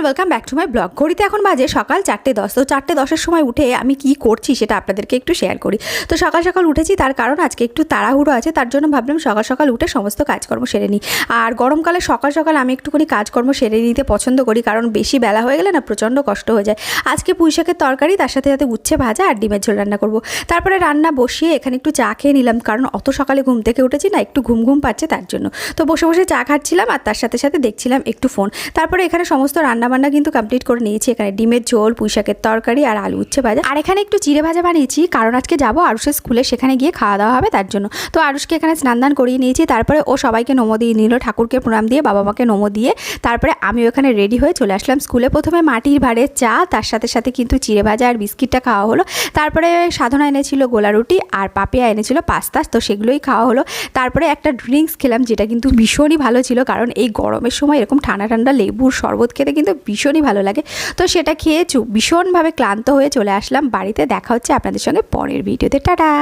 Welcome back to my blog. ঘড়িতে এখন বাজে সকাল 4:10। তো 4:10-এর সময় উঠে আমি কি করছি সেটা আপনাদেরকে একটু শেয়ার করি। তো সকাল সকাল উঠেছি, তার কারণ আজকে একটু তাড়াহুড়ো আছে, তার জন্য ভাবলাম সকাল সকাল উঠে সমস্ত কাজকর্ম সেরে নিই। আর গরমকালে সকাল সকাল আমি একটুখানি কাজকর্ম সেরে নিতে পছন্দ করি, কারণ বেশি বেলা হয়ে গেলে না প্রচণ্ড কষ্ট হয়ে যায়। আজকে পুঁই শাকের তরকারি, তার সাথে সাথে উচ্ছে ভাজা আর ডিমের ঝোল রান্না করব। তারপরে রান্না বসিয়ে এখানে একটু চা খেয়ে নিলাম, কারণ অত সকালে ঘুম থেকে উঠেছি না, একটু ঘুম ঘুম পাচ্ছে তার জন্য। তো বসে বসে চা খাচ্ছিলাম আর তার সাথে সাথে দেখছিলাম একটু ফোন। তারপরে এখানে সমস্ত রান্নাবান্না কিন্তু কমপ্লিট করে নিয়েছি। এখানে ডিমের ঝোল, পুঁই শাকের তরকারি আর আলু উচ্ছে ভাজা, আর এখানে একটু চিড়ে ভাজা বানিয়েছি, কারণ আজকে যাবো আরুষের স্কুলে, সেখানে গিয়ে খাওয়া দাওয়া হবে তার জন্য। তো আরুষকে এখানে স্নান দান করিয়ে নিয়েছি, তারপরে ও সবাইকে নমো দিয়ে নিল, ঠাকুরকে প্রণাম দিয়ে বাবা মাকে নমো দিয়ে তারপরে আমিও এখানে রেডি হয়ে চলে আসলাম স্কুলে। প্রথমে মাটির ভাঁড়ের চা, তার সাথে সাথে কিন্তু চিড়ে ভাজা আর বিস্কিটটা খাওয়া হলো। তারপরে সাধনা এনেছিল গোলা রুটি আর পাপিয়া এনেছিল পাস্তা, তো সেগুলোই খাওয়া হলো। তারপরে একটা ড্রিঙ্কস খেলাম, যেটা কিন্তু ভীষণই ভালো ছিল, কারণ এই গরমের সময় এরকম ঠান্ডা ঠান্ডা লেবুর শরবত খেতে কিন্তু ভীষণই ভালো লাগে। তো সেটা খেয়ে ভীষণভাবে ক্লান্ত হয়ে চলে আসলাম বাড়িতে। দেখা হচ্ছে আপনাদের সঙ্গে পরের ভিডিওতে। টাটা।